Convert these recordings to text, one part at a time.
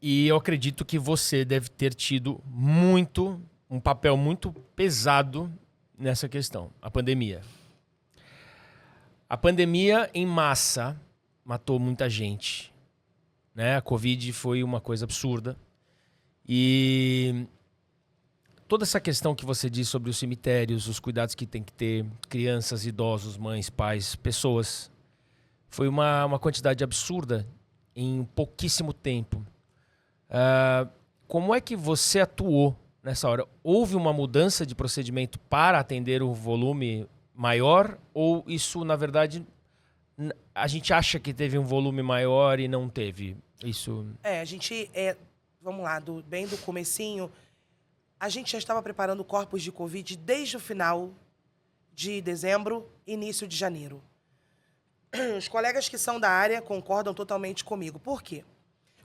E eu acredito que você deve ter tido um papel muito pesado nessa questão, a pandemia. A pandemia em massa matou muita gente, né? A Covid foi uma coisa absurda. E toda essa questão que você diz sobre os cemitérios, os cuidados que tem que ter, crianças, idosos, mães, pais, pessoas, foi uma quantidade absurda em pouquíssimo tempo. Como é que você atuou nessa hora? Houve uma mudança de procedimento para atender o volume maior? Ou isso, na verdade, a gente acha que teve um volume maior e não teve? Isso... A gente, vamos lá, bem do comecinho, a gente já estava preparando corpos de Covid desde o final de dezembro, início de janeiro. Os colegas que são da área concordam totalmente comigo. Por quê?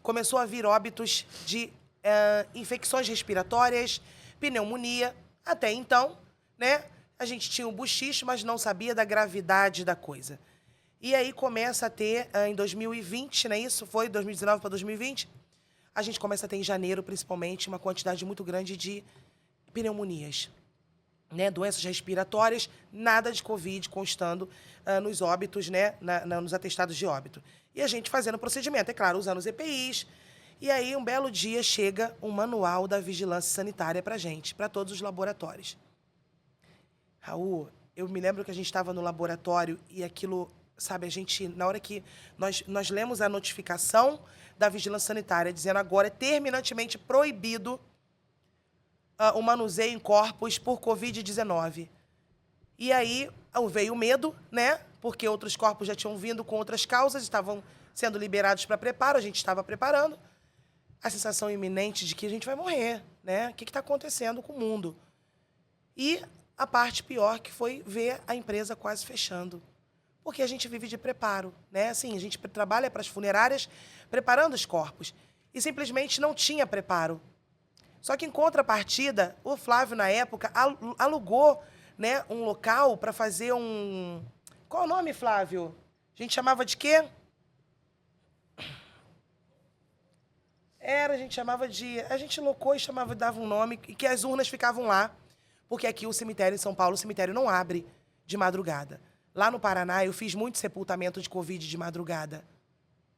Começou a vir óbitos de infecções respiratórias, pneumonia. Até então, né, a gente tinha um buchiche, mas não sabia da gravidade da coisa. E aí começa a ter, em 2020, né, isso foi 2019 para 2020, a gente começa a ter em janeiro, principalmente, uma quantidade muito grande de pneumonias, né, doenças respiratórias, nada de Covid constando nos óbitos, né, nos atestados de óbito. E a gente fazendo o procedimento, é claro, usando os EPIs. E aí, um belo dia, chega um manual da vigilância sanitária para gente, para todos os laboratórios. Raul, eu me lembro que a gente estava no laboratório e aquilo, sabe, a gente, na hora que nós lemos a notificação da vigilância sanitária, dizendo agora é terminantemente proibido o manuseio em corpos por Covid-19. E aí veio o medo, né? Porque outros corpos já tinham vindo com outras causas, estavam sendo liberados para preparo, a gente estava preparando. A sensação iminente de que a gente vai morrer, né? O que está acontecendo com o mundo? E a parte pior que foi ver a empresa quase fechando. Porque a gente vive de preparo, né? Assim, a gente trabalha para as funerárias preparando os corpos. E simplesmente não tinha preparo. Só que, em contrapartida, o Flávio, na época, alugou, né, um local para fazer um... Qual é o nome, Flávio? A gente chamava de quê? A gente chamava de... A gente locou e chamava, dava um nome, e que as urnas ficavam lá. Porque aqui o cemitério em São Paulo, o cemitério não abre de madrugada. Lá no Paraná, eu fiz muito sepultamento de Covid de madrugada.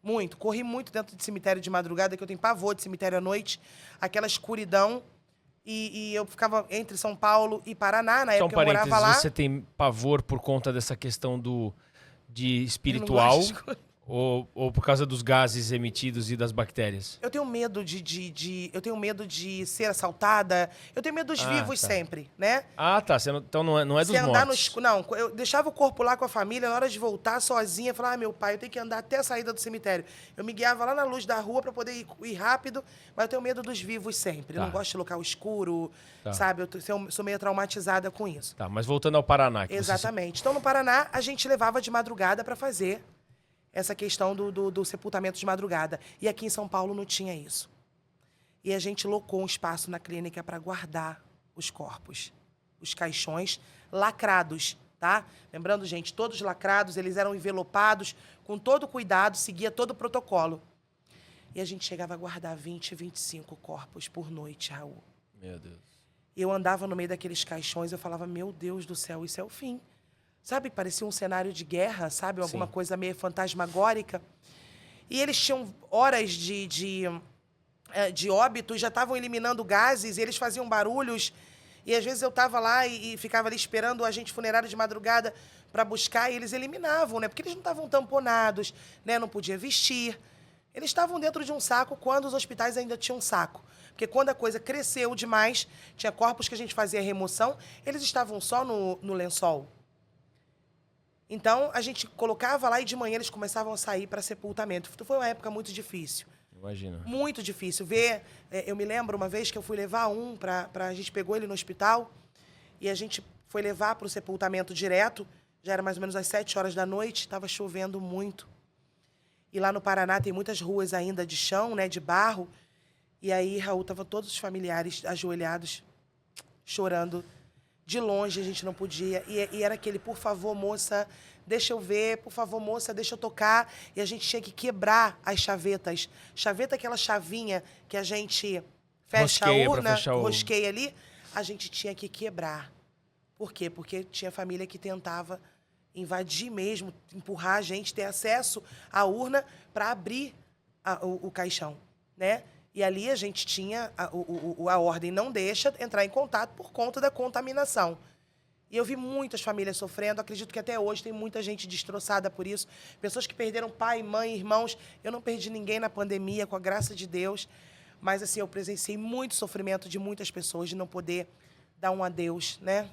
Muito. Corri muito dentro de cemitério de madrugada, que eu tenho pavor de cemitério à noite. Aquela escuridão. E eu ficava entre São Paulo e Paraná, na época eu morava lá. Você tem pavor por conta dessa questão de espiritual ou por causa dos gases emitidos e das bactérias? Eu tenho medo eu tenho medo de ser assaltada. Eu tenho medo dos vivos sempre, né? Ah, tá. Então não é dos mortos. Não, eu deixava o corpo lá com a família, na hora de voltar sozinha, eu falava, meu pai, eu tenho que andar até a saída do cemitério. Eu me guiava lá na luz da rua para poder ir rápido, mas eu tenho medo dos vivos sempre. Eu não gosto de local escuro, sabe? Eu sou meio traumatizada com isso. Tá, mas voltando ao Paraná. Exatamente. Então, no Paraná, a gente levava de madrugada para fazer essa questão do sepultamento de madrugada. E aqui em São Paulo não tinha isso. E a gente locou um espaço na clínica para guardar os corpos. Os caixões lacrados, tá? Lembrando, gente, todos lacrados, eles eram envelopados, com todo cuidado, seguia todo o protocolo. E a gente chegava a guardar 20, 25 corpos por noite, Raul. Meu Deus. Eu andava no meio daqueles caixões, eu falava, meu Deus do céu, isso é o fim. Sabe, parecia um cenário de guerra, sabe? Alguma coisa meio fantasmagórica. E eles tinham horas de óbito, já estavam eliminando gases, e eles faziam barulhos. E às vezes eu estava lá e ficava ali esperando o agente funerário de madrugada para buscar, e eles eliminavam, né? Porque eles não estavam tamponados, né? Não podia vestir. Eles estavam dentro de um saco quando os hospitais ainda tinham saco. Porque quando a coisa cresceu demais, tinha corpos que a gente fazia remoção, eles estavam só no lençol. Então, a gente colocava lá e de manhã eles começavam a sair para sepultamento. Foi uma época muito difícil. Imagina. Muito difícil. Eu me lembro uma vez que eu fui levar a gente pegou ele no hospital e a gente foi levar para o sepultamento direto. Já era mais ou menos às 7 horas da noite, estava chovendo muito. E lá no Paraná tem muitas ruas ainda de chão, né, de barro. E aí, Raul, estavam todos os familiares ajoelhados, chorando. De longe, a gente não podia. E era aquele, por favor, moça, deixa eu ver, por favor, moça, deixa eu tocar. E a gente tinha que quebrar as chavetas. Chaveta é aquela chavinha que a gente fecha Rosqueia a pra urna, fechar o- rosqueia ali. A gente tinha que quebrar. Por quê? Porque tinha família que tentava invadir mesmo, empurrar a gente, ter acesso à urna para abrir o caixão, né? E ali a gente tinha, a ordem não deixa entrar em contato por conta da contaminação. E eu vi muitas famílias sofrendo, acredito que até hoje tem muita gente destroçada por isso. Pessoas que perderam pai, mãe, irmãos. Eu não perdi ninguém na pandemia, com a graça de Deus. Mas, assim, eu presenciei muito sofrimento de muitas pessoas, de não poder dar um adeus, né?